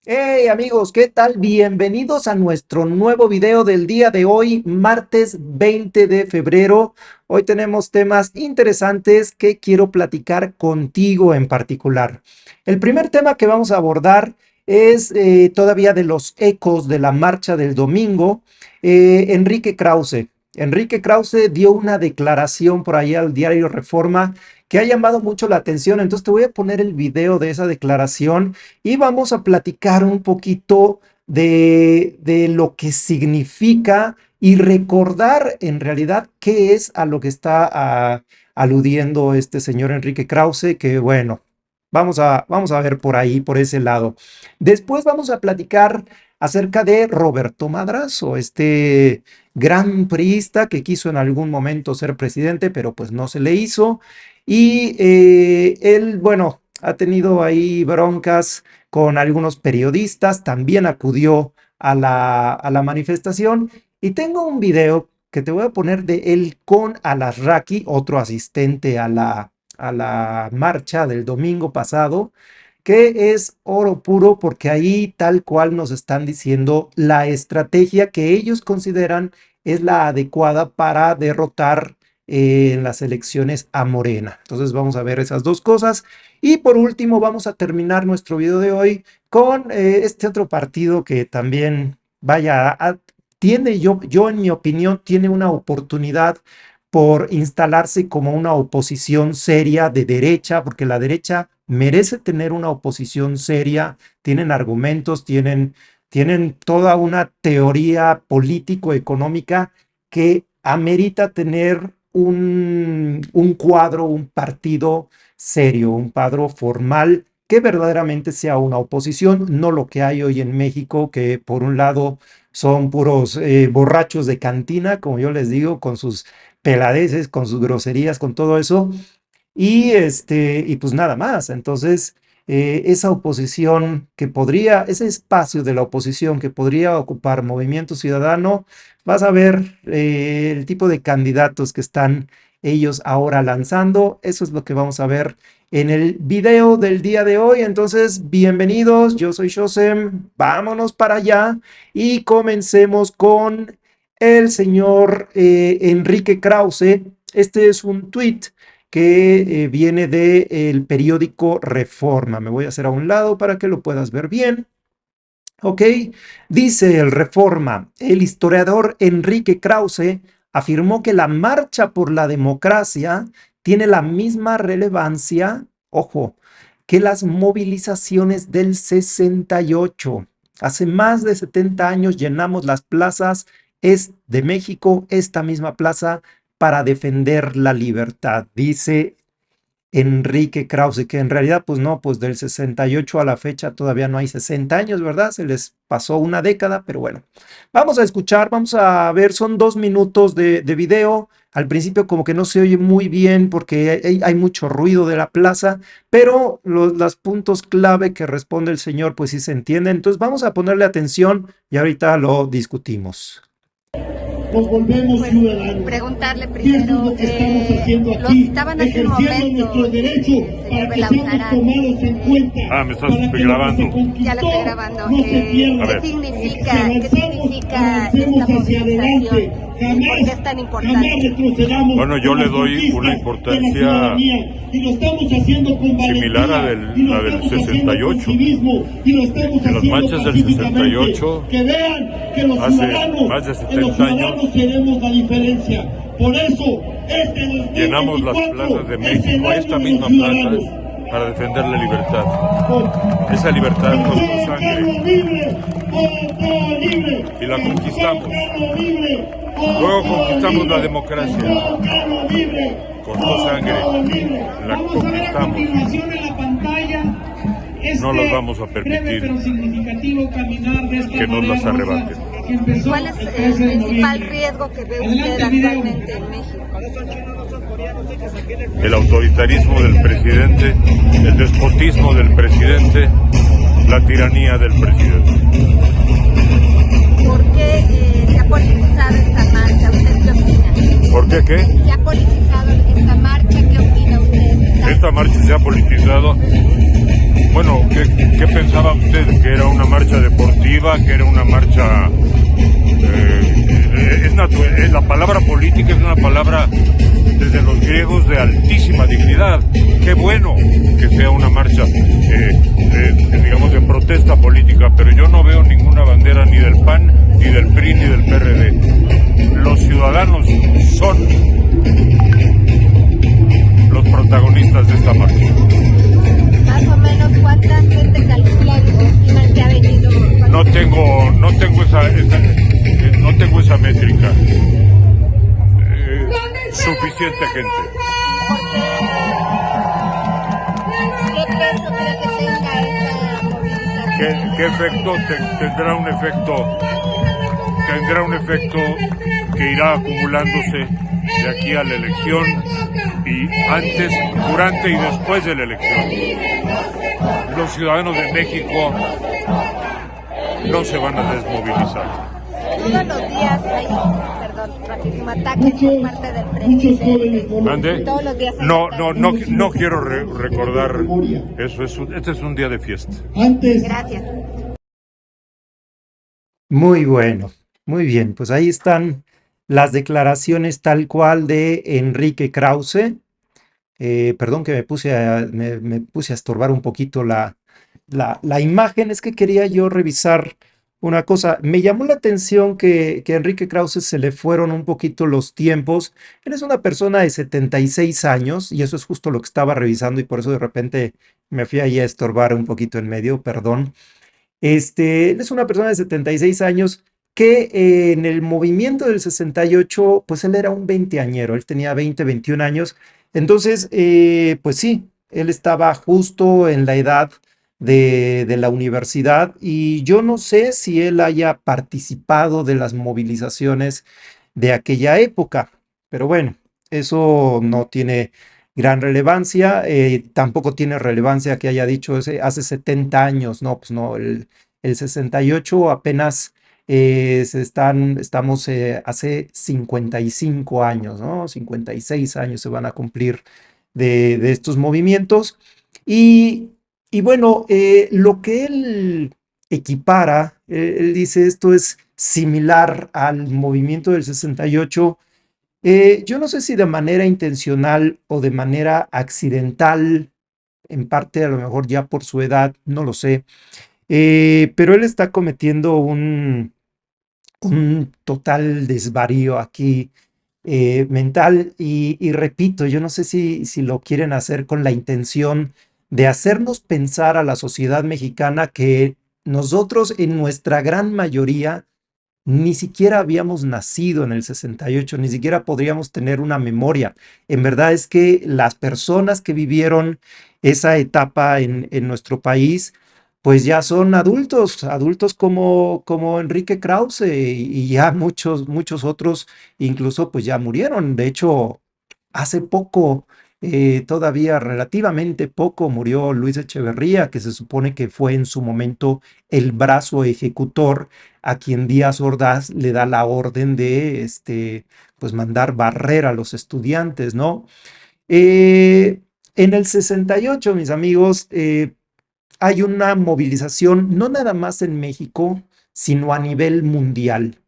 Hey amigos, ¿qué tal? Bienvenidos a nuestro nuevo video del día de hoy, martes 20 de febrero. Hoy tenemos temas interesantes que quiero platicar contigo en particular. El primer tema que vamos a abordar es todavía de los ecos de la marcha del domingo. Enrique Krause. Enrique Krause dio una declaración por ahí al diario Reforma que ha llamado mucho la atención. Entonces te voy a poner el video de esa declaración y vamos a platicar un poquito de lo que significa y recordar en realidad qué es a lo que está aludiendo este señor Enrique Krause, que bueno, vamos a ver por ahí, por ese lado. Después vamos a platicar acerca de Roberto Madrazo, este gran priista que quiso en algún momento ser presidente, pero pues no se le hizo. Y él, bueno, ha tenido ahí broncas con algunos periodistas, también acudió a la manifestación y tengo un video que te voy a poner de él con Alasraqui, otro asistente a la marcha del domingo pasado, que es oro puro porque ahí tal cual nos están diciendo la estrategia que ellos consideran es la adecuada para derrotar en las elecciones a Morena. Entonces vamos a ver esas dos cosas. Y por último vamos a terminar nuestro video de hoy con este otro partido que también, vaya, tiene, yo en mi opinión, tiene una oportunidad por instalarse como una oposición seria de derecha, porque la derecha merece tener una oposición seria, tienen argumentos, tienen toda una teoría político-económica que amerita tener un cuadro, un partido serio, un cuadro formal que verdaderamente sea una oposición, no lo que hay hoy en México, que por un lado son puros borrachos de cantina, como yo les digo, con sus peladeces, con sus groserías, con todo eso, y pues nada más. Entonces, esa oposición que podría, ese espacio de la oposición que podría ocupar Movimiento Ciudadano, vas a ver el tipo de candidatos que están ellos ahora lanzando. Eso es lo que vamos a ver en el video del día de hoy. Entonces, bienvenidos, yo soy Josem, vámonos para allá y comencemos con el señor Enrique Krause. Este es un tweet que viene del periódico Reforma. Me voy a hacer a un lado para que lo puedas ver bien. Ok, dice el Reforma, el historiador Enrique Krause afirmó que la marcha por la democracia tiene la misma relevancia, ojo, que las movilizaciones del 68. Hace más de 70 años llenamos las plazas de México, esta misma plaza, para defender la libertad, dice Enrique Krause, que en realidad, pues no, pues del 68 a la fecha todavía no hay 60 años, ¿verdad? Se les pasó una década, pero bueno. Vamos a escuchar, vamos a ver, son 2 minutos de video. Al principio como que no se oye muy bien porque hay mucho ruido de la plaza, pero los puntos clave que responde el señor, pues sí se entienden. Entonces vamos a ponerle atención y ahorita lo discutimos. Nos volvemos pues, ciudadanos. preguntarle ¿Qué es primero, lo que estamos haciendo lo aquí? citaban hace un Ejerciendo momento, nuestro derecho para que seamos Belaunarán. tomados en cuenta. Me estás para que grabando. lo que se conquistó Ya lo estoy grabando. no se pierda. A ver. ¿Qué significa, Si qué avanzamos, significa avancemos esta hacia movilización? adelante. ¿Y por qué es tan Jamás importante? retrocedamos. Bueno, yo en le las doy conquistas una de la importancia ciudadanía. Y lo estamos haciendo con similar a valentía, y lo la del estamos haciendo 68. con civismo, y lo estamos En las haciendo marchas del pacíficamente. 68, Que vean que los hace ciudadanos, más de que los 70 años, ciudadanos tenemos la diferencia. Por eso, este 2024 llenamos las plazas de es el México, año esta de misma los ciudadanos. plaza, para defender la libertad. Esa libertad costó sangre y la conquistamos. Luego conquistamos la democracia. Costó sangre, la conquistamos. No las vamos a permitir que nos las arrebaten. ¿Cuál es el principal riesgo que ve usted actualmente en México? El autoritarismo del presidente, el despotismo del presidente, la tiranía del presidente. ¿Por qué se ha politizado esta marcha? ¿Usted qué opina? ¿Por qué qué? ¿Se ha politizado esta marcha? ¿Qué opina usted? Esta marcha se ha politizado. Bueno, ¿qué pensaba usted? ¿Que era una marcha marcha deportiva, que era una marcha... la palabra política es una palabra desde los griegos de altísima dignidad. Qué bueno que sea una marcha, digamos, de protesta política, pero yo no veo ninguna bandera ni del PAN, ni del PRI, ni del PRD. Los ciudadanos son los protagonistas de esta marcha. Más o menos, ¿cuánta gente calculan o estiman que ha venido? No tengo esa métrica. Suficiente gente. ¿Qué peso cree que tenga esta movilización? ¿Qué efecto tendrá un efecto que irá acumulándose de aquí a la elección y antes, durante y después de la elección? Los ciudadanos de México no se van a desmovilizar. Todos los días hay, perdón, rapidísimo, ataques por parte del presidente. ¿Mande? Todos los días hay No quiero recordar eso. Este es un día de fiesta. Gracias. Muy bueno, muy bien. Pues ahí están las declaraciones tal cual de Enrique Krause. Perdón que me puse a estorbar un poquito la imagen. Es que quería yo revisar una cosa. Me llamó la atención que a Enrique Krause se le fueron un poquito los tiempos. Él es una persona de 76 años y eso es justo lo que estaba revisando y por eso de repente me fui ahí a estorbar un poquito en medio, perdón. Él es una persona de 76 años que en el movimiento del 68, pues él era un veinteañero, él tenía 20, 21 años. Entonces, pues sí, él estaba justo en la edad de la universidad y yo no sé si él haya participado de las movilizaciones de aquella época, pero bueno, eso no tiene gran relevancia, tampoco tiene relevancia que haya dicho hace 70 años, no, pues no, el 68 apenas estamos hace 55 años, ¿no? 56 años se van a cumplir de estos movimientos y bueno, lo que él equipara, él dice esto es similar al movimiento del 68. Yo no sé si de manera intencional o de manera accidental, en parte a lo mejor ya por su edad, no lo sé, pero él está cometiendo un total desvarío aquí mental y repito, yo no sé si lo quieren hacer con la intención de hacernos pensar a la sociedad mexicana que nosotros en nuestra gran mayoría ni siquiera habíamos nacido en el 68, ni siquiera podríamos tener una memoria. En verdad es que las personas que vivieron esa etapa en nuestro país, pues ya son adultos como Enrique Krause y ya muchos otros incluso pues ya murieron. De hecho, hace poco, todavía relativamente poco, murió Luis Echeverría, que se supone que fue en su momento el brazo ejecutor a quien Díaz Ordaz le da la orden de pues mandar barrer a los estudiantes, ¿no? En el 68, mis amigos, hay una movilización no nada más en México, sino a nivel mundial.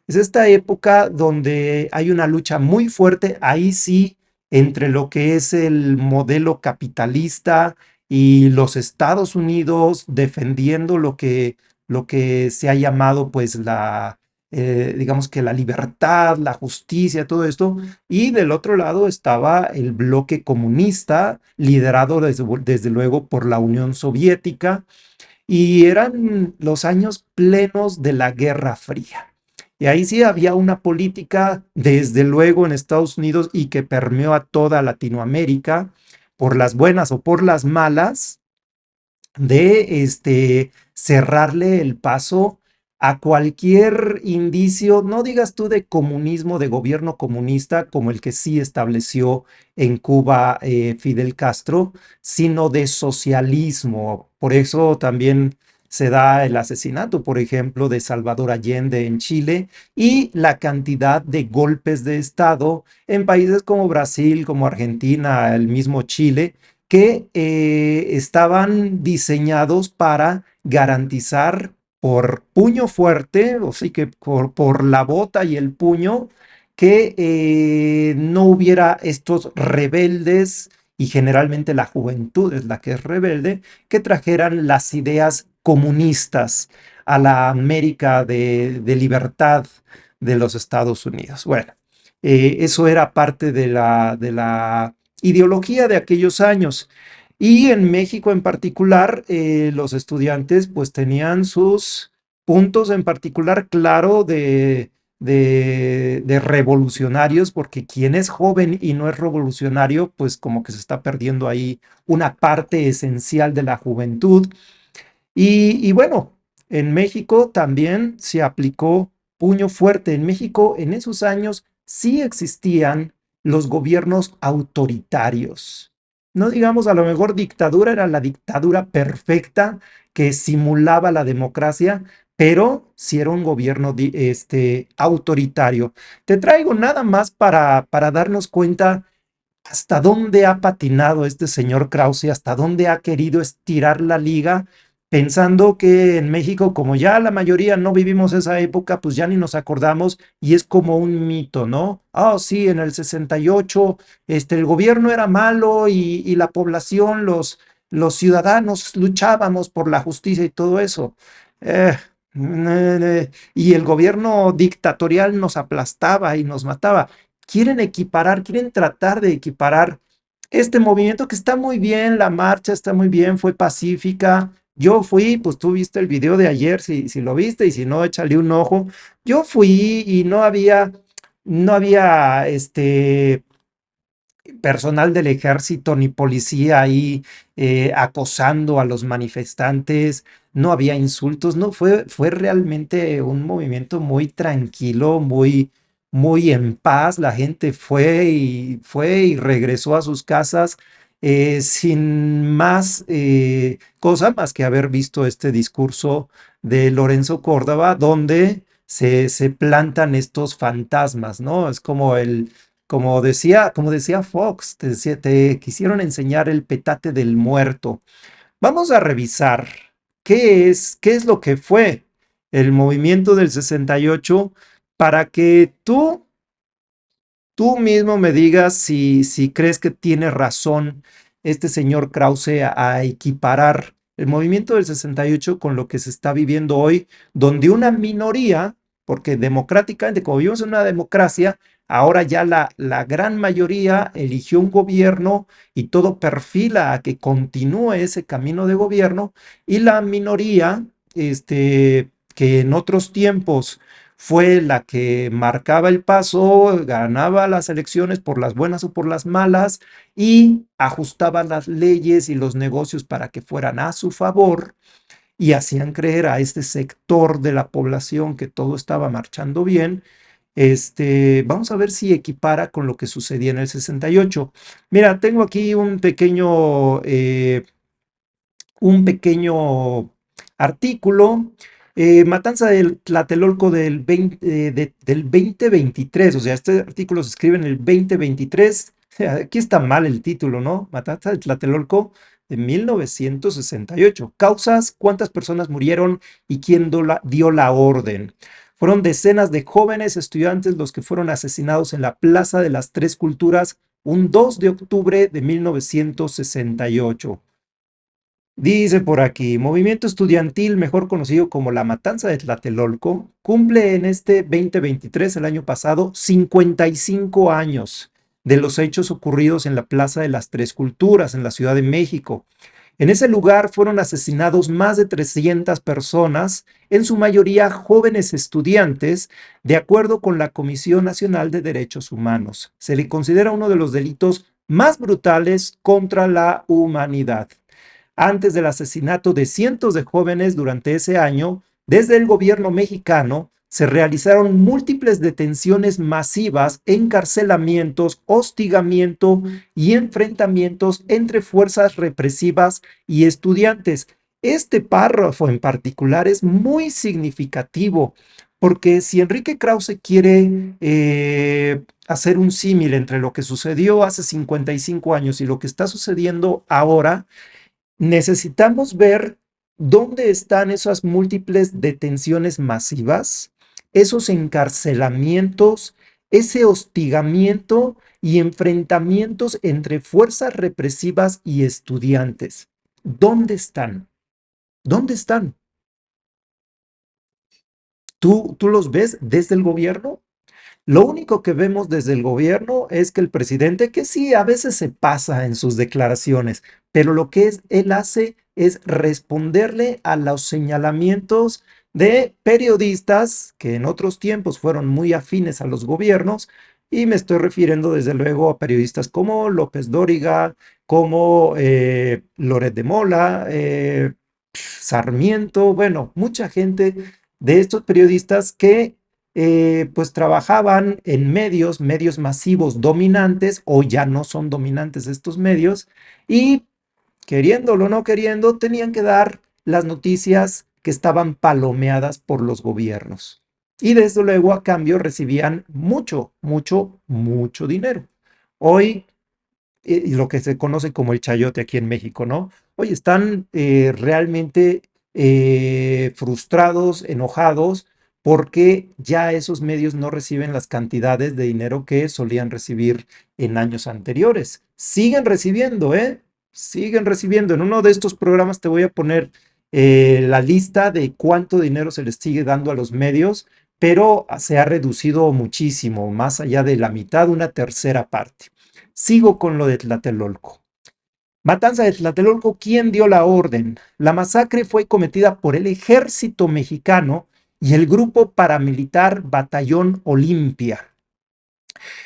Es esta época donde hay una lucha muy fuerte, ahí sí, entre lo que es el modelo capitalista y los Estados Unidos defendiendo lo que se ha llamado pues digamos que la libertad, la justicia, todo esto. Y del otro lado estaba el bloque comunista, liderado desde luego por la Unión Soviética, y eran los años plenos de la Guerra Fría. Y ahí sí había una política, desde luego en Estados Unidos y que permeó a toda Latinoamérica, por las buenas o por las malas, de cerrarle el paso a cualquier indicio, no digas tú de comunismo, de gobierno comunista, como el que sí estableció en Cuba Fidel Castro, sino de socialismo. Por eso también se da el asesinato, por ejemplo, de Salvador Allende en Chile y la cantidad de golpes de Estado en países como Brasil, como Argentina, el mismo Chile, que estaban diseñados para garantizar por puño fuerte, o sí que por la bota y el puño, que no hubiera estos rebeldes, y generalmente la juventud es la que es rebelde, que trajeran las ideas comunistas a la América de libertad de los Estados Unidos. Bueno, eso era parte de la ideología de aquellos años. Y en México en particular, los estudiantes pues tenían sus puntos en particular, claro, de revolucionarios, porque quien es joven y no es revolucionario, pues como que se está perdiendo ahí una parte esencial de la juventud. Y bueno, en México también se aplicó puño fuerte. En México en esos años sí existían los gobiernos autoritarios. No digamos, a lo mejor dictadura era la dictadura perfecta que simulaba la democracia, pero sí era un gobierno autoritario. Te traigo nada más para darnos cuenta hasta dónde ha patinado este señor Krause, hasta dónde ha querido estirar la liga, pensando que en México, como ya la mayoría no vivimos esa época, pues ya ni nos acordamos y es como un mito, ¿no? Ah, sí, en el 68, el gobierno era malo y la población, los ciudadanos luchábamos por la justicia y todo eso. Eh, y el gobierno dictatorial nos aplastaba y nos mataba. Quieren equiparar, quieren tratar de equiparar este movimiento que está muy bien, la marcha está muy bien, fue pacífica. Yo fui, pues tú viste el video de ayer, si lo viste, y si no, échale un ojo. Yo fui y no había personal del ejército ni policía ahí acosando a los manifestantes, no había insultos, no, fue realmente un movimiento muy tranquilo, muy en paz. La gente fue y regresó a sus casas sin más cosa más que haber visto este discurso de Lorenzo Córdoba, donde se plantan estos fantasmas, ¿no? Es como decía Fox, te quisieron enseñar el petate del muerto. Vamos a revisar qué es lo que fue el movimiento del 68 para que tú mismo me digas si crees que tiene razón este señor Krause a equiparar el movimiento del 68 con lo que se está viviendo hoy, donde una minoría, porque democráticamente, como vivimos en una democracia, ahora ya la gran mayoría eligió un gobierno y todo perfila a que continúe ese camino de gobierno, y la minoría, que en otros tiempos fue la que marcaba el paso, ganaba las elecciones por las buenas o por las malas y ajustaba las leyes y los negocios para que fueran a su favor y hacían creer a este sector de la población que todo estaba marchando bien. Vamos a ver si equipara con lo que sucedía en el 68. Mira, tengo aquí un pequeño artículo, Matanza del Tlatelolco del 2023, o sea, este artículo se escribe en el 2023, aquí está mal el título, ¿no? Matanza del Tlatelolco de 1968. Causas, cuántas personas murieron y quién dio la orden. Fueron decenas de jóvenes estudiantes los que fueron asesinados en la Plaza de las Tres Culturas un 2 de octubre de 1968. Dice por aquí, movimiento estudiantil, mejor conocido como la Matanza de Tlatelolco, cumple en este 2023, el año pasado, 55 años de los hechos ocurridos en la Plaza de las Tres Culturas, en la Ciudad de México. En ese lugar fueron asesinados más de 300 personas, en su mayoría jóvenes estudiantes, de acuerdo con la Comisión Nacional de Derechos Humanos. Se le considera uno de los delitos más brutales contra la humanidad. Antes del asesinato de cientos de jóvenes durante ese año, desde el gobierno mexicano se realizaron múltiples detenciones masivas, encarcelamientos, hostigamiento y enfrentamientos entre fuerzas represivas y estudiantes. Este párrafo en particular es muy significativo porque si Enrique Krause quiere hacer un símil entre lo que sucedió hace 55 años y lo que está sucediendo ahora, necesitamos ver ¿Dónde están esas múltiples detenciones masivas, esos encarcelamientos, ese hostigamiento y enfrentamientos entre fuerzas represivas y estudiantes? ¿Dónde están? ¿Dónde están? ¿Tú los ves desde el gobierno? Lo único que vemos desde el gobierno es que el presidente, que sí, a veces se pasa en sus declaraciones, pero lo que él hace es responderle a los señalamientos de periodistas que en otros tiempos fueron muy afines a los gobiernos, y me estoy refiriendo desde luego a periodistas como López Dóriga, como Loret de Mola, Sarmiento, bueno, mucha gente de estos periodistas que pues trabajaban en medios masivos dominantes o ya no son dominantes estos medios y queriéndolo o no queriendo tenían que dar las noticias que estaban palomeadas por los gobiernos. Y desde luego a cambio recibían mucho dinero. Hoy y lo que se conoce como el chayote aquí en México, ¿no? Hoy están realmente frustrados, enojados, porque ya esos medios no reciben las cantidades de dinero que solían recibir en años anteriores. Siguen recibiendo, ¿eh? Siguen recibiendo. En uno de estos programas te voy a poner la lista de cuánto dinero se les sigue dando a los medios, pero se ha reducido muchísimo, más allá de la mitad, una tercera parte. Sigo con lo de Tlatelolco. Matanza de Tlatelolco, ¿quién dio la orden? La masacre fue cometida por el ejército mexicano y el grupo paramilitar Batallón Olimpia,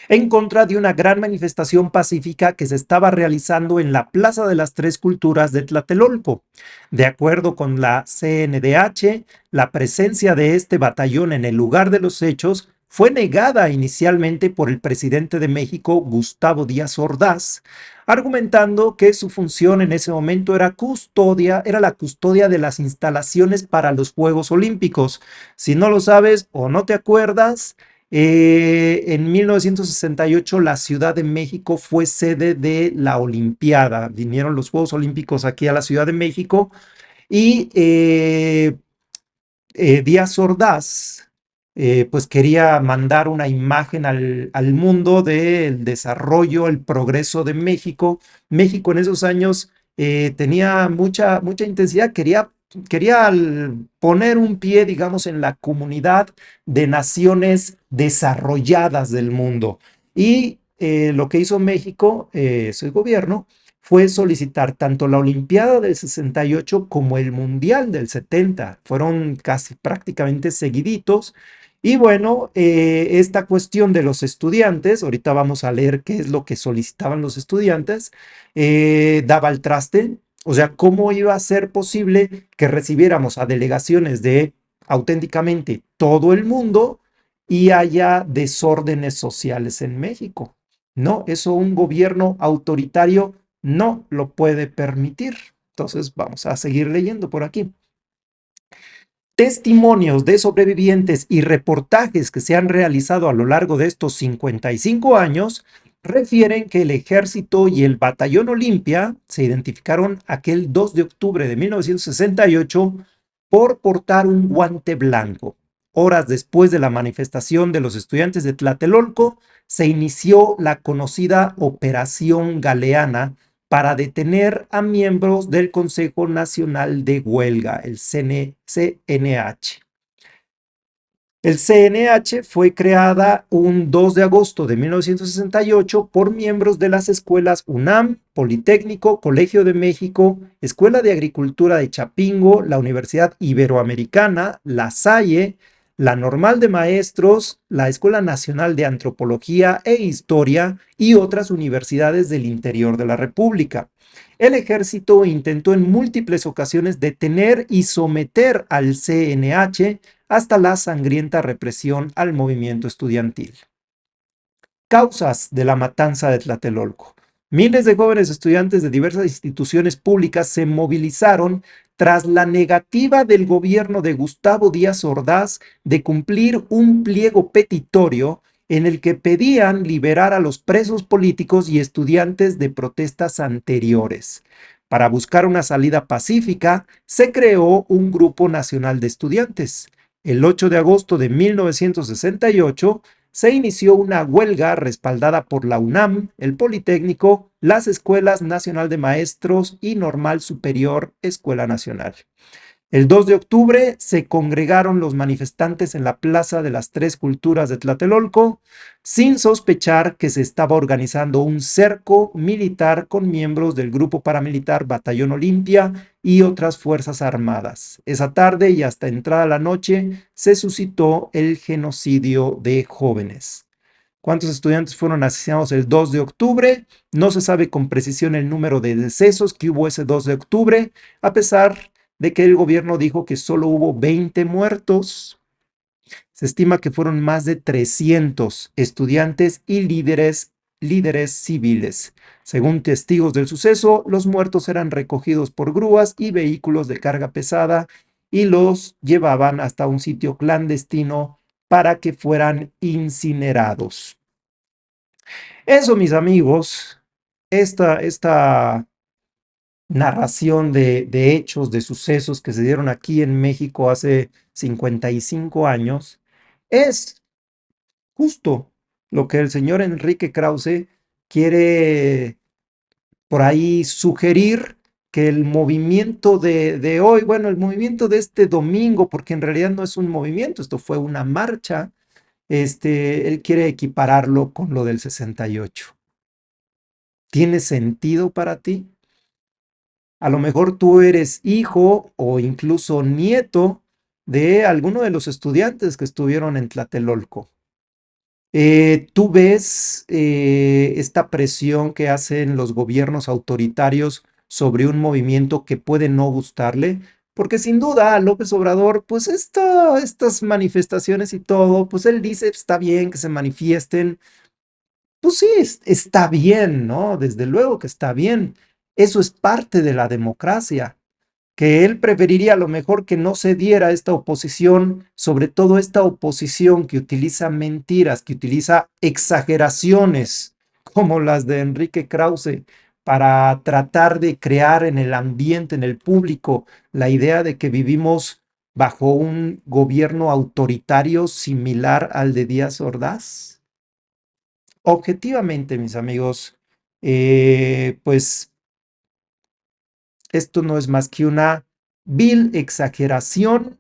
en contra de una gran manifestación pacífica que se estaba realizando en la Plaza de las Tres Culturas de Tlatelolco. De acuerdo con la CNDH, la presencia de este batallón en el lugar de los hechos fue negada inicialmente por el presidente de México, Gustavo Díaz Ordaz, argumentando que su función en ese momento era la custodia de las instalaciones para los Juegos Olímpicos. Si no lo sabes o no te acuerdas, en 1968 la Ciudad de México fue sede de la Olimpiada. Vinieron los Juegos Olímpicos aquí a la Ciudad de México y Díaz Ordaz pues quería mandar una imagen al mundo del desarrollo, el progreso de México. México en esos años tenía mucha intensidad, quería poner un pie, digamos, en la comunidad de naciones desarrolladas del mundo. Y lo que hizo México, su gobierno, fue solicitar tanto la Olimpiada del 68 como el Mundial del 70. Fueron casi prácticamente seguiditos. Y bueno, esta cuestión de los estudiantes, ahorita vamos a leer qué es lo que solicitaban los estudiantes, daba el traste. O sea, ¿cómo iba a ser posible que recibiéramos a delegaciones de auténticamente todo el mundo y haya desórdenes sociales en México? No, eso un gobierno autoritario no lo puede permitir. Entonces, vamos a seguir leyendo por aquí. Testimonios de sobrevivientes y reportajes que se han realizado a lo largo de estos 55 años refieren que el ejército y el batallón Olimpia se identificaron aquel 2 de octubre de 1968 por portar un guante blanco. Horas después de la manifestación de los estudiantes de Tlatelolco, se inició la conocida Operación Galeana para detener a miembros del Consejo Nacional de Huelga, el CNH. El CNH fue creada un 2 de agosto de 1968 por miembros de las escuelas UNAM, Politécnico, Colegio de México, Escuela de Agricultura de Chapingo, la Universidad Iberoamericana, La Salle, la Normal de Maestros, la Escuela Nacional de Antropología e Historia y otras universidades del interior de la República. El ejército intentó en múltiples ocasiones detener y someter al CNH hasta la sangrienta represión al movimiento estudiantil. Causas de la matanza de Tlatelolco. Miles de jóvenes estudiantes de diversas instituciones públicas se movilizaron tras la negativa del gobierno de Gustavo Díaz Ordaz de cumplir un pliego petitorio en el que pedían liberar a los presos políticos y estudiantes de protestas anteriores. Para buscar una salida pacífica, se creó un Grupo Nacional de Estudiantes. El 8 de agosto de 1968 se inició una huelga respaldada por la UNAM, el Politécnico, las Escuelas Nacional de Maestros y Normal Superior Escuela Nacional. El 2 de octubre se congregaron los manifestantes en la Plaza de las Tres Culturas de Tlatelolco, sin sospechar que se estaba organizando un cerco militar con miembros del grupo paramilitar Batallón Olimpia y otras fuerzas armadas. Esa tarde y hasta entrada la noche se suscitó el genocidio de jóvenes. ¿Cuántos estudiantes fueron asesinados el 2 de octubre? No se sabe con precisión el número de decesos que hubo ese 2 de octubre, a pesar de que el gobierno dijo que solo hubo 20 muertos. Se estima que fueron más de 300 estudiantes y líderes civiles. Según testigos del suceso, los muertos eran recogidos por grúas y vehículos de carga pesada y los llevaban hasta un sitio clandestino para que fueran incinerados. Eso, mis amigos, esta narración de hechos, de sucesos que se dieron aquí en México hace 55 años, es justo lo que el señor Enrique Krause quiere por ahí sugerir que el movimiento de hoy, bueno, el movimiento de este domingo, porque en realidad no es un movimiento, esto fue una marcha, él quiere equipararlo con lo del 68. ¿Tiene sentido para ti? A lo mejor tú eres hijo o incluso nieto de alguno de los estudiantes que estuvieron en Tlatelolco. Tú ves esta presión que hacen los gobiernos autoritarios sobre un movimiento que puede no gustarle, porque sin duda a López Obrador, pues estas manifestaciones y todo, pues él dice, está bien que se manifiesten, pues sí, está bien, ¿no? Desde luego que está bien. Eso es parte de la democracia, que él preferiría a lo mejor que no se diera esta oposición, sobre todo esta oposición que utiliza mentiras, que utiliza exageraciones como las de Enrique Krause para tratar de crear en el ambiente, en el público, la idea de que vivimos bajo un gobierno autoritario similar al de Díaz Ordaz. Objetivamente, mis amigos, pues esto no es más que una vil exageración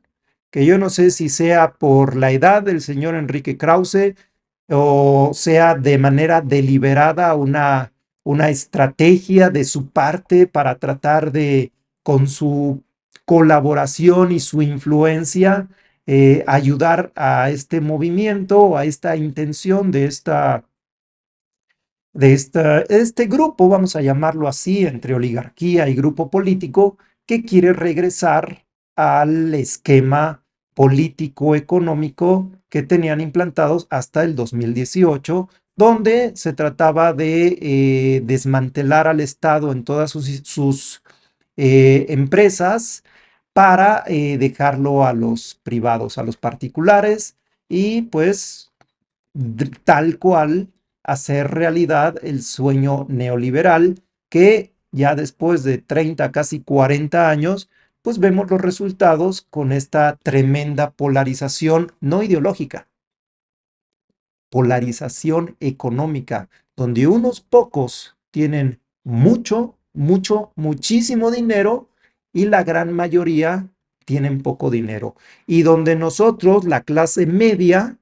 que yo no sé si sea por la edad del señor Enrique Krause o sea de manera deliberada una estrategia de su parte para tratar de, con su colaboración y su influencia, ayudar a este movimiento, a esta intención este grupo, vamos a llamarlo así, entre oligarquía y grupo político, que quiere regresar al esquema político-económico que tenían implantados hasta el 2018, donde se trataba de desmantelar al Estado en todas sus empresas para dejarlo a los privados, a los particulares, y pues tal cual hacer realidad el sueño neoliberal que ya después de 30, casi 40 años, pues vemos los resultados con esta tremenda polarización no ideológica, polarización económica, donde unos pocos tienen muchísimo dinero y la gran mayoría tienen poco dinero. Y donde nosotros, la clase media,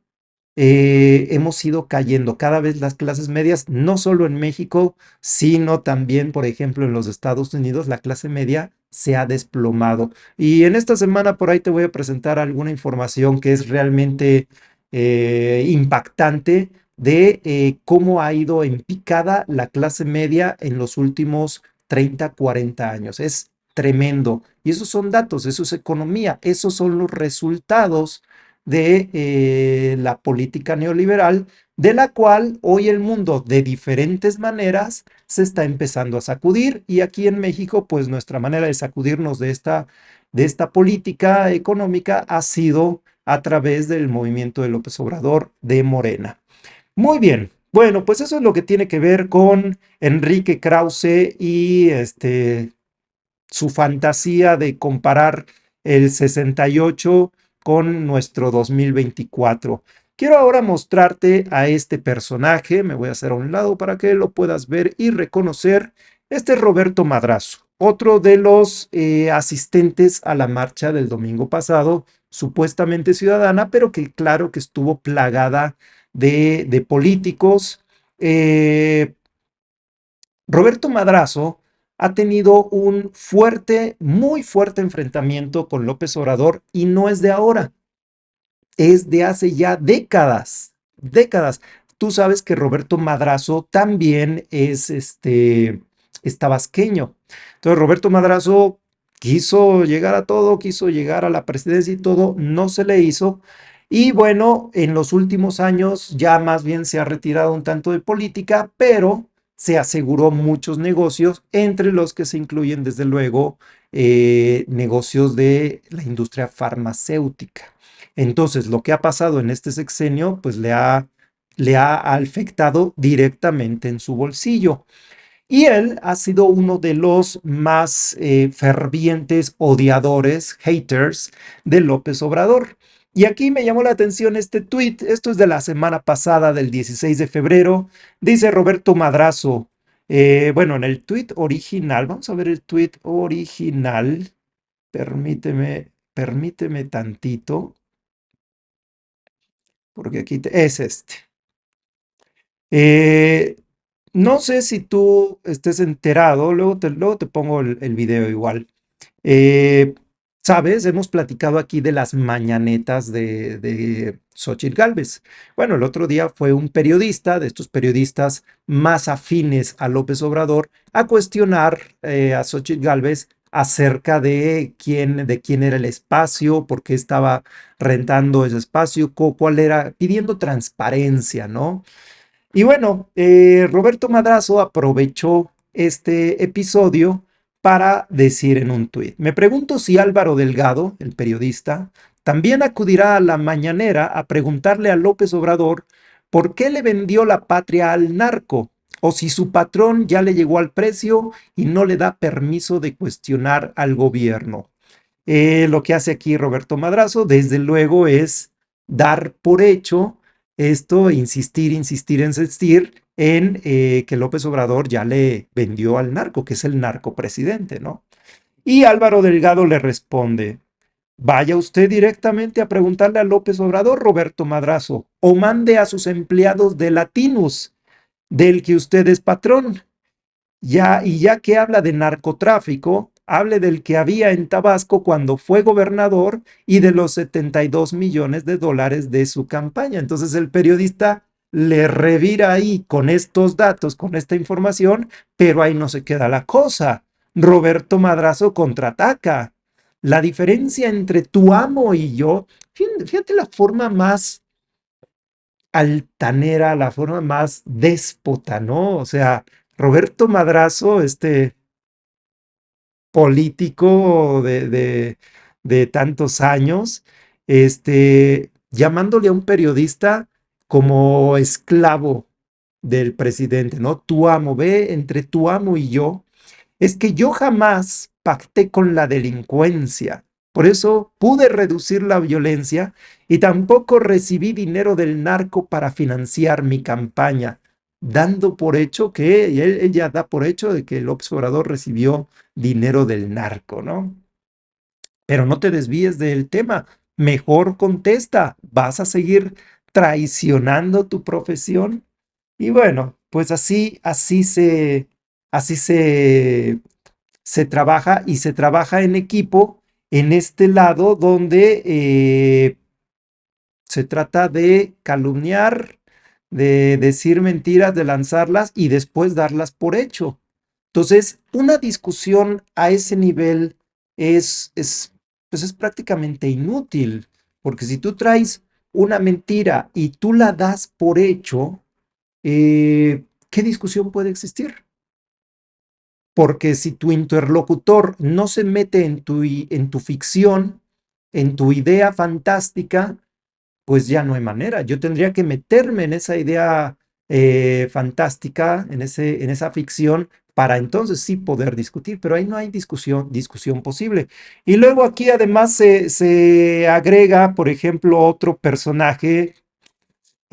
hemos ido cayendo cada vez las clases medias, no solo en México, sino también, por ejemplo, en los Estados Unidos, la clase media se ha desplomado. Y en esta semana por ahí te voy a presentar alguna información que es realmente impactante de cómo ha ido en picada la clase media en los últimos 30, 40 años. Es tremendo. Y esos son datos, eso es economía, esos son los resultados de la política neoliberal, de la cual hoy el mundo de diferentes maneras se está empezando a sacudir, y aquí en México pues nuestra manera de sacudirnos de esta política económica ha sido a través del movimiento de López Obrador de Morena. Muy bien, bueno, pues eso es lo que tiene que ver con Enrique Krause y su fantasía de comparar el 68 con nuestro 2024. Quiero ahora mostrarte a este personaje, me voy a hacer a un lado para que lo puedas ver y reconocer. Este es Roberto Madrazo, otro de los asistentes a la marcha del domingo pasado, supuestamente ciudadana, pero que claro que estuvo plagada de políticos. Roberto Madrazo ha tenido un fuerte, muy fuerte enfrentamiento con López Obrador y no es de ahora, es de hace ya décadas, décadas. Tú sabes que Roberto Madrazo también es tabasqueño. Entonces Roberto Madrazo quiso llegar a todo, quiso llegar a la presidencia y todo, no se le hizo. Y bueno, en los últimos años ya más bien se ha retirado un tanto de política, pero se aseguró muchos negocios, entre los que se incluyen desde luego negocios de la industria farmacéutica. Entonces, lo que ha pasado en este sexenio, pues le ha afectado directamente en su bolsillo. Y él ha sido uno de los más fervientes odiadores, haters de López Obrador. Y aquí me llamó la atención este tuit, esto es de la semana pasada, del 16 de febrero, dice Roberto Madrazo, bueno, en el tuit original, vamos a ver el tuit original, permíteme tantito, porque aquí es este. Eh, no sé si tú estés enterado, luego te pongo el video igual. Eh, Sabes, hemos platicado aquí de las mañanetas de Xóchitl Gálvez. Bueno, el otro día fue un periodista, de estos periodistas más afines a López Obrador, a cuestionar a Xóchitl Gálvez acerca de quién era el espacio, por qué estaba rentando ese espacio, cuál era, pidiendo transparencia, ¿no? Y bueno, Roberto Madrazo aprovechó este episodio para decir en un tuit, me pregunto si Álvaro Delgado, el periodista, también acudirá a la mañanera a preguntarle a López Obrador por qué le vendió la patria al narco, o si su patrón ya le llegó al precio y no le da permiso de cuestionar al gobierno. Lo que hace aquí Roberto Madrazo, desde luego, es dar por hecho esto, insistir, insistir, insistir en que López Obrador ya le vendió al narco, que es el narcopresidente, ¿no? Y Álvaro Delgado le responde, vaya usted directamente a preguntarle a López Obrador, Roberto Madrazo, o mande a sus empleados de Latinus, del que usted es patrón. Y ya que habla de narcotráfico, hable del que había en Tabasco cuando fue gobernador y de los 72 millones de dólares de su campaña. Entonces el periodista le revira ahí con estos datos, con esta información, pero ahí no se queda la cosa. Roberto Madrazo contraataca. La diferencia entre tu amo y yo, fíjate la forma más altanera, la forma más déspota, ¿no? O sea, Roberto Madrazo, este político de tantos años, llamándole a un periodista como esclavo del presidente, ¿no? Tu amo, ve, entre tu amo y yo, es que yo jamás pacté con la delincuencia. Por eso pude reducir la violencia y tampoco recibí dinero del narco para financiar mi campaña, dando por hecho que, y él ya da por hecho de que López Obrador recibió dinero del narco, ¿no? Pero no te desvíes del tema, mejor contesta, ¿vas a seguir traicionando tu profesión? Y bueno, pues así se trabaja y se trabaja en equipo en este lado donde se trata de calumniar, de decir mentiras, de lanzarlas y después darlas por hecho. Entonces, una discusión a ese nivel pues es prácticamente inútil, porque si tú traes una mentira y tú la das por hecho, ¿qué discusión puede existir? Porque si tu interlocutor no se mete en tu ficción, en tu idea fantástica, pues ya no hay manera. Yo tendría que meterme en esa idea fantástica, en esa ficción, para entonces sí poder discutir, pero ahí no hay discusión posible. Y luego aquí además se agrega, por ejemplo, otro personaje.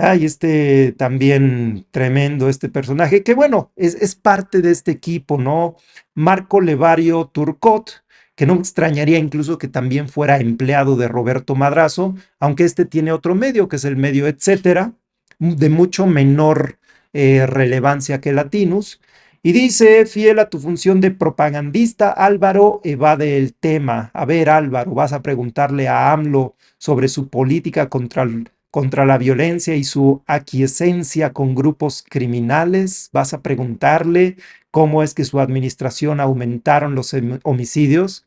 Ay, este también tremendo, este personaje, que bueno, es parte de este equipo, ¿no? Marco Levario Turcot, que no me extrañaría incluso que también fuera empleado de Roberto Madrazo, aunque este tiene otro medio, que es el medio Etcétera, de mucho menor relevancia que Latinus. Y dice, fiel a tu función de propagandista, Álvaro evade el tema. A ver, Álvaro, vas a preguntarle a AMLO sobre su política contra la violencia y su aquiescencia con grupos criminales. Vas a preguntarle cómo es que su administración aumentaron los homicidios.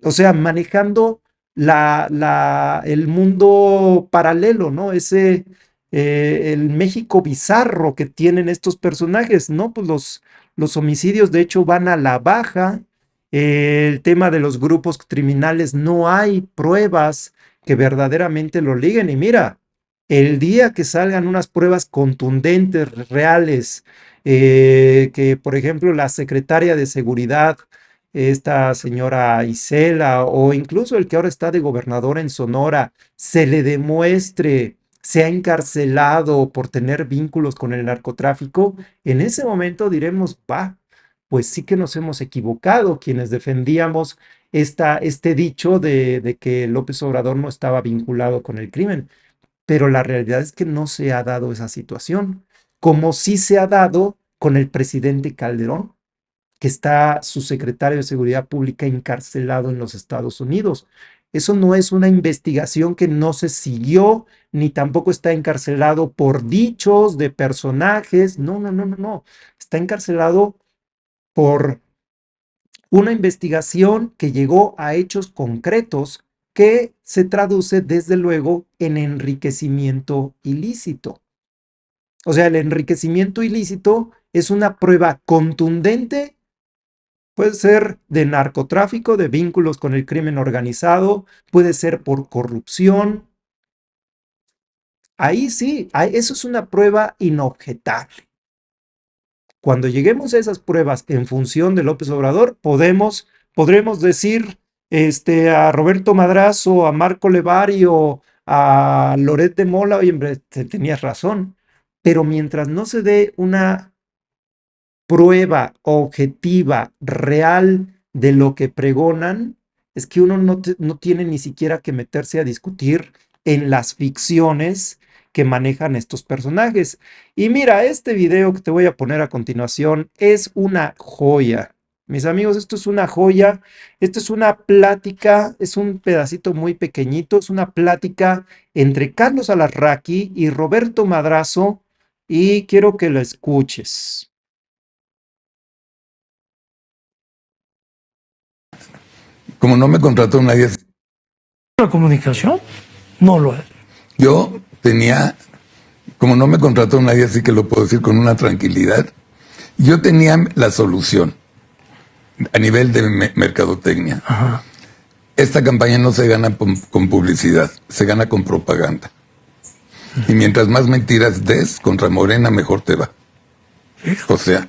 O sea, manejando el mundo paralelo, ¿no? El México bizarro que tienen estos personajes, ¿no? Pues los homicidios, de hecho, van a la baja. El tema de los grupos criminales, no hay pruebas que verdaderamente lo liguen. Y mira, el día que salgan unas pruebas contundentes, reales, que por ejemplo la secretaria de Seguridad, esta señora Isela, o incluso el que ahora está de gobernador en Sonora, se le demuestre, sea encarcelado por tener vínculos con el narcotráfico, en ese momento diremos, va, pues sí que nos hemos equivocado quienes defendíamos este dicho de que López Obrador no estaba vinculado con el crimen. Pero la realidad es que no se ha dado esa situación, como sí se ha dado con el presidente Calderón, que está su secretario de Seguridad Pública encarcelado en los Estados Unidos. Eso no es una investigación que no se siguió, ni tampoco está encarcelado por dichos de personajes. No, no, no, no, no. Está encarcelado por una investigación que llegó a hechos concretos que se traduce desde luego en enriquecimiento ilícito. O sea, el enriquecimiento ilícito es una prueba contundente. Puede ser de narcotráfico, de vínculos con el crimen organizado, puede ser por corrupción. Ahí sí, eso es una prueba inobjetable. Cuando lleguemos a esas pruebas en función de López Obrador, podremos decir a Roberto Madrazo, a Marco Levario, a Loret de Mola, oye, hombre, tenías razón. Pero mientras no se dé una prueba objetiva, real de lo que pregonan, es que uno no tiene ni siquiera que meterse a discutir en las ficciones que manejan estos personajes. Y mira, este video que te voy a poner a continuación es una joya. Mis amigos, esto es una joya. Esto es una plática, es un pedacito muy pequeñito, es una plática entre Carlos Alarraqui y Roberto Madrazo, y quiero que lo escuches. Como no me contrató nadie, La comunicación no lo es. yo tenía, como no me contrató nadie, así que lo puedo decir con una tranquilidad, yo tenía la solución a nivel de mercadotecnia. Ajá. Esta campaña no se gana con publicidad, se gana con propaganda. Y mientras más mentiras des contra Morena, mejor te va. O sea,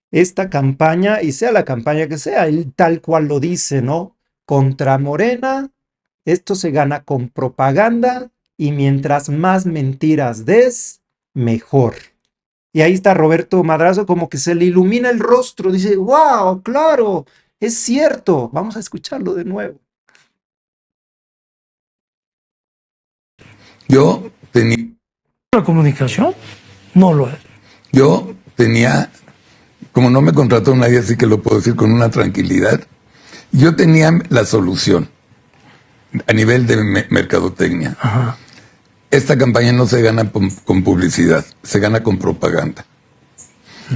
esta campaña, y sea la campaña que sea, él tal cual lo dice, ¿no? Contra Morena, esto se gana con propaganda y mientras más mentiras des, mejor. Y ahí está Roberto Madrazo, como que se le ilumina el rostro, dice, wow, claro, es cierto. Vamos a escucharlo de nuevo. yo tenía, La comunicación no lo es. yo tenía, como no me contrató nadie, así que lo puedo decir con una tranquilidad, yo tenía la solución a nivel de mercadotecnia. Ajá. Esta campaña no se gana con publicidad, se gana con propaganda.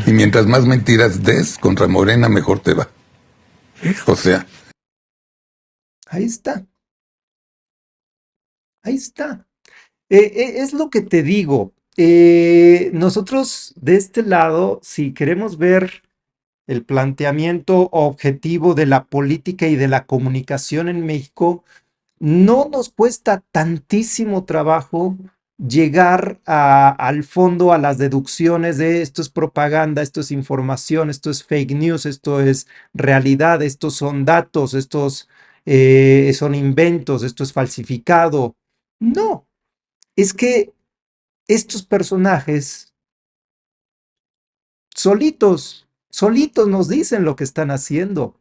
Y mientras más mentiras des contra Morena, mejor te va. O sea, Ahí está, ahí está. Es lo que te digo. Nosotros de este lado, si queremos ver el planteamiento objetivo de la política y de la comunicación en México, no nos cuesta tantísimo trabajo llegar al fondo, a las deducciones de esto es propaganda, esto es información, esto es fake news, esto es realidad, estos son datos, estos son inventos, esto es falsificado. No, es que estos personajes solitos nos dicen lo que están haciendo.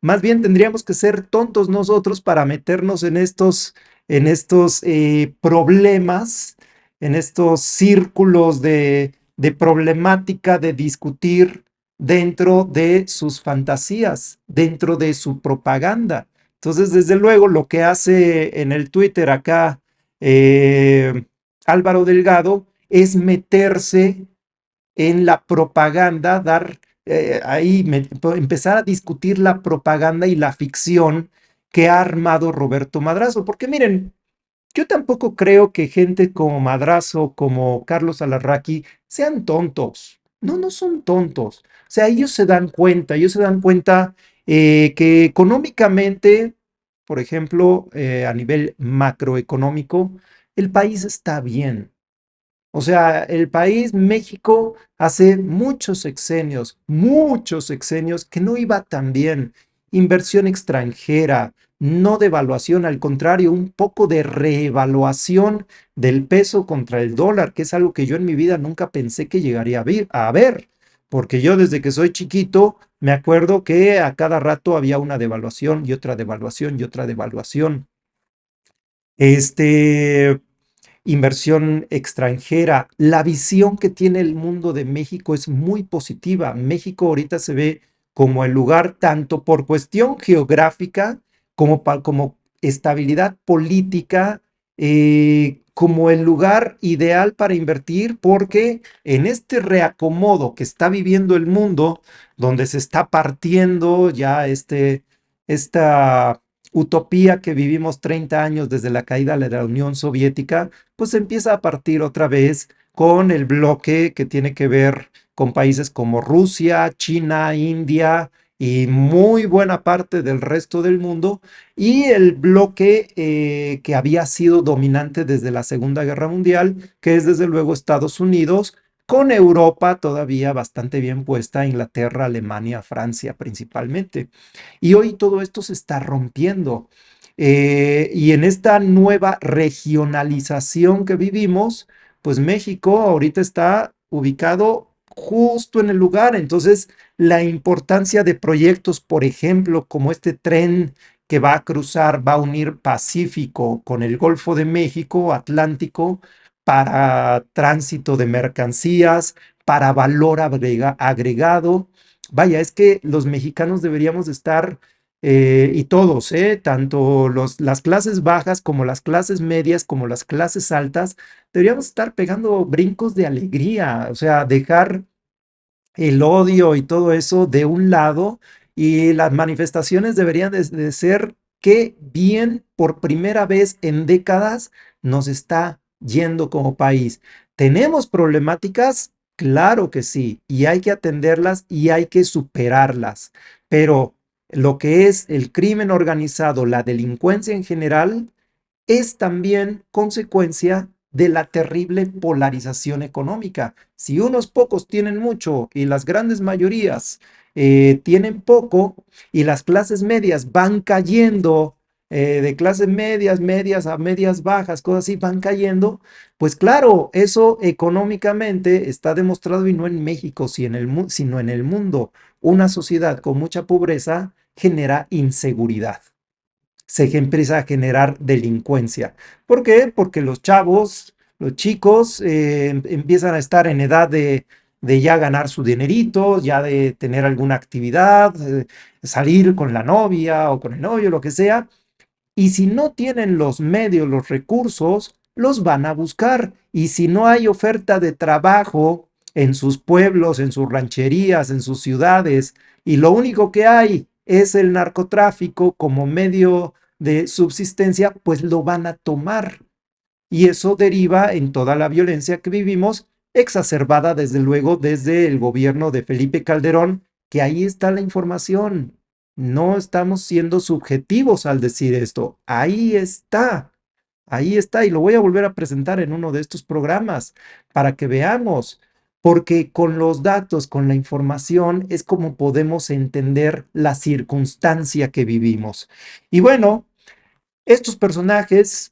Más bien tendríamos que ser tontos nosotros para meternos en estos problemas, en estos círculos de problemática, de discutir dentro de sus fantasías, dentro de su propaganda. Entonces, desde luego, lo que hace en el Twitter acá eh, Álvaro Delgado es meterse en la propaganda, empezar a discutir la propaganda y la ficción que ha armado Roberto Madrazo. Porque miren, yo tampoco creo que gente como Madrazo, como Carlos Alarraqui, sean tontos. No, no son tontos. O sea, ellos se dan cuenta que económicamente, por ejemplo, a nivel macroeconómico, el país está bien. O sea, el país, México, hace muchos sexenios que no iba tan bien. Inversión extranjera, no devaluación, al contrario, un poco de reevaluación del peso contra el dólar, que es algo que yo en mi vida nunca pensé que llegaría a ver, porque yo desde que soy chiquito me acuerdo que a cada rato había una devaluación y otra devaluación y otra devaluación. Este, Inversión extranjera. La visión que tiene el mundo de México es muy positiva. México ahorita se ve como el lugar tanto por cuestión geográfica como estabilidad política, como el lugar ideal para invertir, porque en este reacomodo que está viviendo el mundo, donde se está partiendo ya esta utopía que vivimos 30 años desde la caída de la Unión Soviética, pues empieza a partir otra vez con el bloque que tiene que ver con países como Rusia, China, India y muy buena parte del resto del mundo, y el bloque que había sido dominante desde la Segunda Guerra Mundial, que es desde luego Estados Unidos, con Europa todavía bastante bien puesta, Inglaterra, Alemania, Francia principalmente. Y hoy todo esto se está rompiendo. Y en esta nueva regionalización que vivimos, pues México ahorita está ubicado justo en el lugar. Entonces, la importancia de proyectos, por ejemplo, como este tren que va a cruzar, va a unir Pacífico con el Golfo de México, Atlántico, para tránsito de mercancías, para valor agregado. Vaya, es que los mexicanos deberíamos estar, y todos, tanto las clases bajas como las clases medias, como las clases altas, deberíamos estar pegando brincos de alegría, o sea, dejar el odio y todo eso de un lado, y las manifestaciones deberían de ser que bien por primera vez en décadas nos está yendo como país. ¿Tenemos problemáticas? Claro que sí, y hay que atenderlas y hay que superarlas, pero lo que es el crimen organizado, la delincuencia en general, es también consecuencia de la terrible polarización económica. Si unos pocos tienen mucho y las grandes mayorías tienen poco, y las clases medias van cayendo, de clases medias, medias a medias bajas, cosas así van cayendo, pues claro, eso económicamente está demostrado, y no en México, sino en el mundo. Una sociedad con mucha pobreza genera inseguridad, se empieza a generar delincuencia. ¿Por qué? Porque los chavos, los chicos, empiezan a estar en edad de ya ganar su dinerito, ya de tener alguna actividad, salir con la novia o con el novio, lo que sea, y si no tienen los medios, los recursos, los van a buscar. Y si no hay oferta de trabajo en sus pueblos, en sus rancherías, en sus ciudades, y lo único que hay es el narcotráfico como medio de subsistencia, pues lo van a tomar. Y eso deriva en toda la violencia que vivimos, exacerbada desde luego desde el gobierno de Felipe Calderón, que ahí está la información. No estamos siendo subjetivos al decir esto. Ahí está. Ahí está, y lo voy a volver a presentar en uno de estos programas para que veamos, porque con los datos, con la información, es como podemos entender la circunstancia que vivimos. Y bueno, estos personajes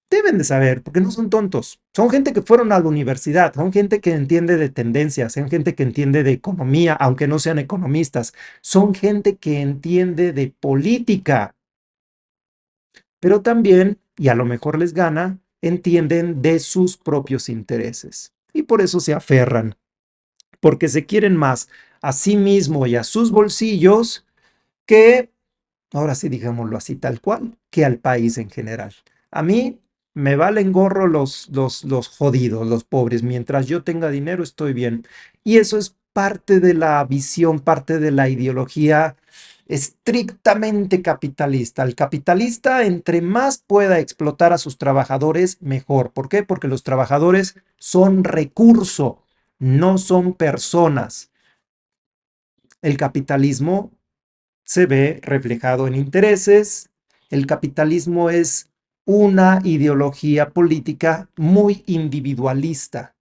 deben de saber, porque no son tontos. Son gente que fueron a la universidad, son gente que entiende de tendencias, son gente que entiende de economía, aunque no sean economistas. Son gente que entiende de política, pero también, y a lo mejor les gana, entienden de sus propios intereses. Y por eso se aferran, porque se quieren más a sí mismo y a sus bolsillos que, ahora sí digámoslo así tal cual, que al país en general. A mí me valen gorro los jodidos, los pobres. Mientras yo tenga dinero, estoy bien. Y eso es parte de la visión, parte de la ideología estrictamente capitalista. El capitalista, entre más pueda explotar a sus trabajadores, mejor. ¿Por qué? Porque los trabajadores son recurso, no son personas. El capitalismo se ve reflejado en intereses. El capitalismo es una ideología política muy individualista.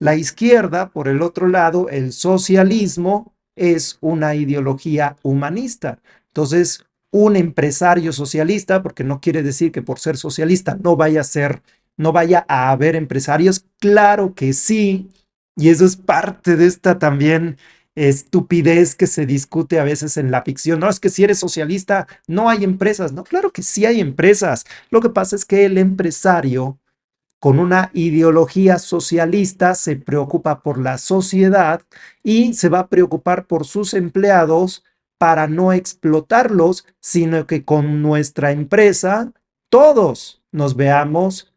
La izquierda, por el otro lado, el socialismo, es una ideología humanista. Entonces, un empresario socialista, porque no quiere decir que por ser socialista no vaya a haber empresarios, claro que sí, y eso es parte de esta también estupidez que se discute a veces en la ficción. No, es que si eres socialista no hay empresas. No, claro que sí hay empresas. Lo que pasa es que el empresario con una ideología socialista se preocupa por la sociedad y se va a preocupar por sus empleados para no explotarlos, sino que con nuestra empresa todos nos veamos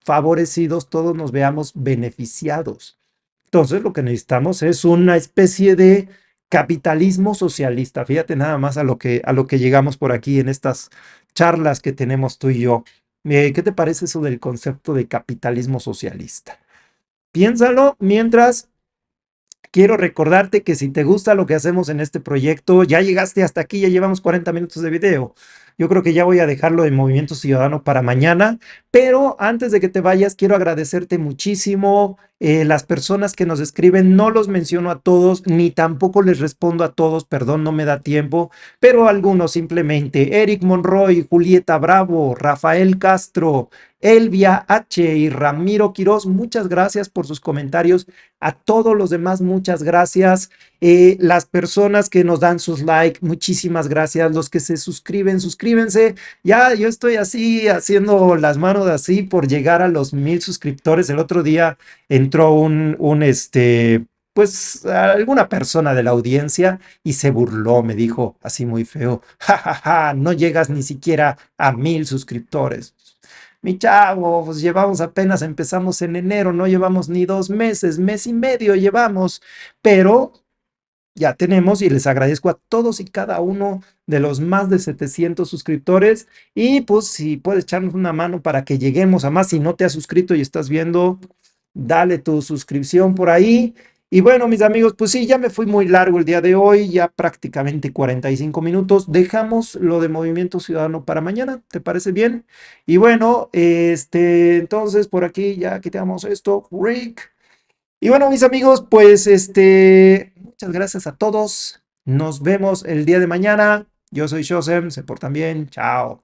favorecidos, todos nos veamos beneficiados. Entonces, lo que necesitamos es una especie de capitalismo socialista. Fíjate nada más a lo que llegamos por aquí en estas charlas que tenemos tú y yo. ¿Qué te parece eso del concepto de capitalismo socialista? Piénsalo mientras quiero recordarte que si te gusta lo que hacemos en este proyecto, ya llegaste hasta aquí, ya llevamos 40 minutos de video. Yo creo que ya voy a dejarlo de Movimiento Ciudadano para mañana, pero antes de que te vayas, quiero agradecerte muchísimo. Las personas que nos escriben, no los menciono a todos, ni tampoco les respondo a todos, perdón, no me da tiempo, pero algunos simplemente. Eric Monroy, Julieta Bravo, Rafael Castro, Elvia H. y Ramiro Quiroz, muchas gracias por sus comentarios. A todos los demás, muchas gracias. Las personas que nos dan sus likes, muchísimas gracias. Los que se suscriben, suscríbense. Ya yo estoy así haciendo las manos así por llegar a los 1000 suscriptores. El otro día entró pues alguna persona de la audiencia y se burló, me dijo así muy feo, ja, ja, ja, no llegas ni siquiera a 1000 suscriptores. Mi chavo, pues llevamos apenas, empezamos en enero, no llevamos ni 2 meses, mes y medio llevamos, pero ya tenemos y les agradezco a todos y cada uno de los más de 700 suscriptores y pues si puedes echarnos una mano para que lleguemos a más, si no te has suscrito y estás viendo, dale tu suscripción por ahí. Y bueno, mis amigos, pues sí, ya me fui muy largo el día de hoy, ya prácticamente 45 minutos. Dejamos lo de Movimiento Ciudadano para mañana, ¿te parece bien? Y bueno, entonces por aquí ya quitamos esto, Rick. Y bueno, mis amigos, pues muchas gracias a todos. Nos vemos el día de mañana. Yo soy Shosem, se portan bien. Chao.